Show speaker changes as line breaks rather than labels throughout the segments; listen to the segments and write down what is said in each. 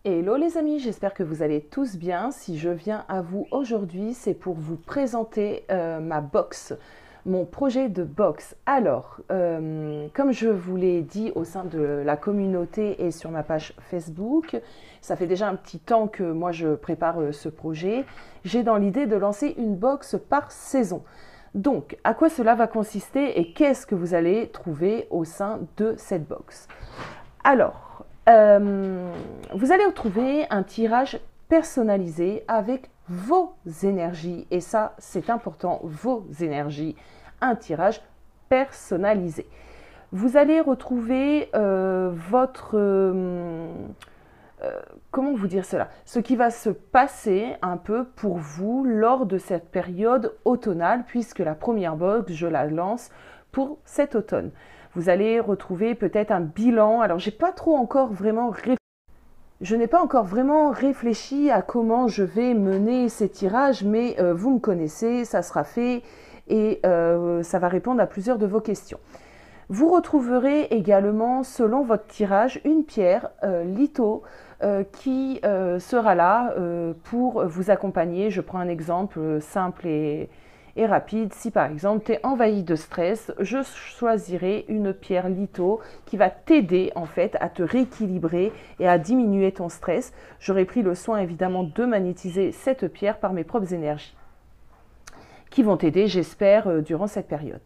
Hello les amis, j'espère que vous allez tous bien. Si je viens à vous aujourd'hui, c'est pour vous présenter ma box, mon projet de box. Alors, comme je vous l'ai dit au sein de la communauté et sur ma page Facebook, ça fait déjà un petit temps que moi je prépare ce projet. J'ai dans l'idée de lancer une box par saison. Donc, à quoi cela va consister et qu'est-ce que vous allez trouver au sein de cette box? Alors, vous allez retrouver un tirage personnalisé avec vos énergies. Et ça, c'est important, vos énergies. Un tirage personnalisé. Vous allez retrouver comment vous dire cela? Ce qui va se passer un peu pour vous lors de cette période automnale, puisque la première box, je la lance pour cet automne. Vous allez retrouver peut-être un bilan. Alors, je n'ai pas encore vraiment réfléchi à comment je vais mener ces tirages, mais vous me connaissez, ça sera fait et ça va répondre à plusieurs de vos questions. Vous retrouverez également, selon votre tirage, une pierre litho qui sera là pour vous accompagner. Je prends un exemple simple et rapide. Si par exemple tu es envahi de stress, je choisirai une pierre litho qui va t'aider en fait à te rééquilibrer et à diminuer ton stress. J'aurai pris le soin évidemment de magnétiser cette pierre par mes propres énergies qui vont t'aider, j'espère, durant cette période.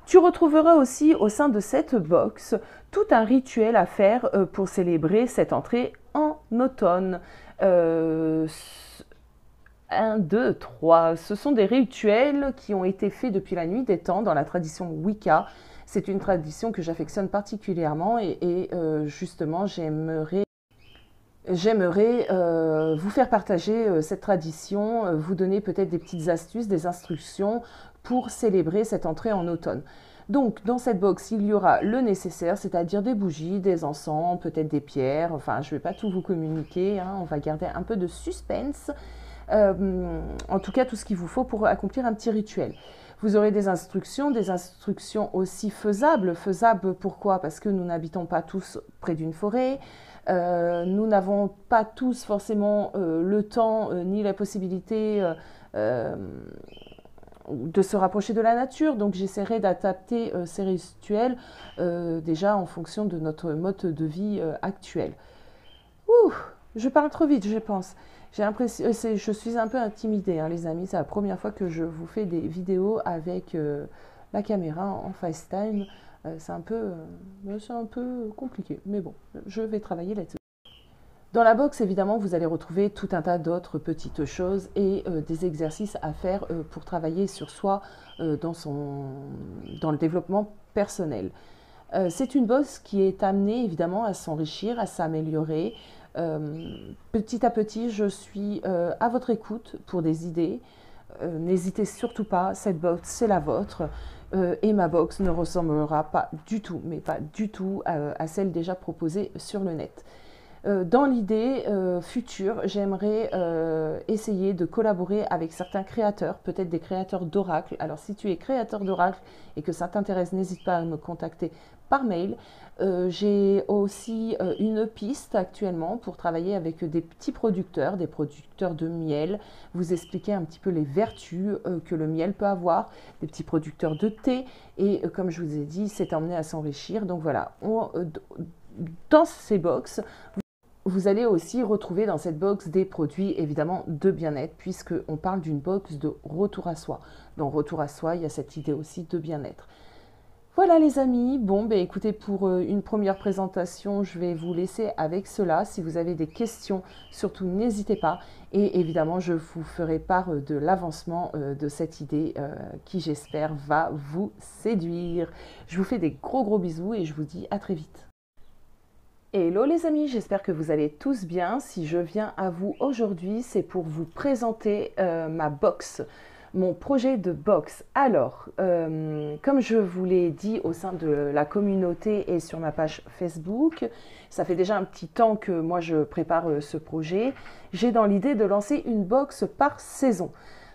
Tu retrouveras aussi au sein de cette box tout un rituel à faire pour célébrer cette entrée en automne. 1, 2, 3. Ce sont des rituels qui ont été faits depuis la nuit des temps dans la tradition Wicca. C'est une tradition que j'affectionne particulièrement et justement j'aimerais vous faire partager cette tradition, vous donner peut-être des petites astuces, des instructions pour célébrer cette entrée en automne. Donc, dans cette box, il y aura le nécessaire, c'est-à-dire des bougies, des encens, peut-être des pierres. Enfin, je ne vais pas tout vous communiquer, hein, on va garder un peu de suspense. En tout cas, tout ce qu'il vous faut pour accomplir un petit rituel. Vous aurez des instructions aussi faisables. Faisables, pourquoi? Parce que nous n'habitons pas tous près d'une forêt. Nous n'avons pas tous forcément le temps ni la possibilité de se rapprocher de la nature. Donc j'essaierai d'adapter ces rituels déjà en fonction de notre mode de vie actuel. Ouh, je parle trop vite, je pense. J'ai l'impression, je suis un peu intimidée, hein, les amis. C'est la première fois que je vous fais des vidéos avec la caméra en FaceTime. C'est un peu compliqué, mais bon, je vais travailler là-dessus. Dans la box, évidemment, vous allez retrouver tout un tas d'autres petites choses et des exercices à faire pour travailler sur soi dans le développement personnel. C'est une box qui est amenée évidemment à s'enrichir, à s'améliorer. Petit à petit, je suis à votre écoute pour des idées. N'hésitez surtout pas, cette box, c'est la vôtre. Et ma box ne ressemblera pas du tout, mais pas du tout à celle déjà proposée sur le net. Dans l'idée future, j'aimerais essayer de collaborer avec certains créateurs, peut-être des créateurs d'oracles. Alors si tu es créateur d'oracles et que ça t'intéresse, n'hésite pas à me contacter par mail. J'ai aussi une piste actuellement pour travailler avec des petits producteurs, des producteurs de miel, vous expliquer un petit peu les vertus que le miel peut avoir, des petits producteurs de thé et comme je vous ai dit, c'est emmené à s'enrichir. Donc voilà, dans ces box, vous allez aussi retrouver dans cette box des produits évidemment de bien-être puisqu'on parle d'une box de retour à soi. Dans retour à soi, il y a cette idée aussi de bien-être. Voilà les amis, bon ben écoutez, pour une première présentation, je vais vous laisser avec cela. Si vous avez des questions, surtout n'hésitez pas. Et évidemment, je vous ferai part de l'avancement de cette idée qui j'espère va vous séduire. Je vous fais des gros bisous et je vous dis à très vite. Hello les amis, j'espère que vous allez tous bien. Si je viens à vous aujourd'hui, c'est pour vous présenter ma box, mon projet de box. Alors, comme je vous l'ai dit au sein de la communauté et sur ma page Facebook, ça fait déjà un petit temps que moi je prépare ce projet. J'ai dans l'idée de lancer une box par saison.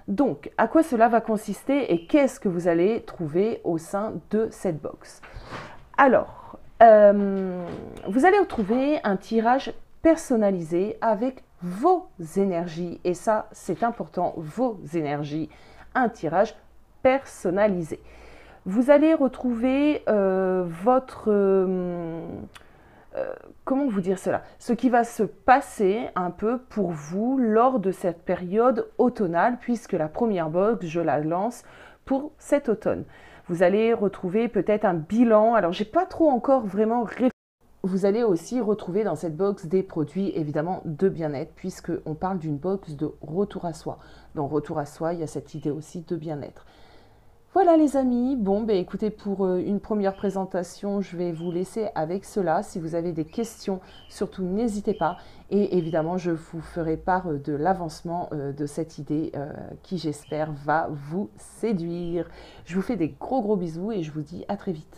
Donc, à quoi cela va consister et qu'est-ce que vous allez trouver au sein de cette box? Alors, vous allez retrouver un tirage personnalisé avec vos énergies. Et ça, c'est important, vos énergies. Un tirage personnalisé. Vous allez retrouver comment vous dire cela? Ce qui va se passer un peu pour vous lors de cette période automnale, puisque la première box, je la lance pour cet automne. Vous allez retrouver peut-être un bilan. Alors, j'ai pas trop encore vraiment réfléchi. Vous allez aussi retrouver dans cette box des produits évidemment de bien-être, puisqu'on parle d'une box de retour à soi. Dans retour à soi, il y a cette idée aussi de bien-être. Voilà les amis, bon ben écoutez, pour une première présentation, je vais vous laisser avec cela. Si vous avez des questions, surtout n'hésitez pas. Et évidemment, je vous ferai part de l'avancement de cette idée qui, j'espère, va vous séduire. Je vous fais des gros bisous et je vous dis à très vite.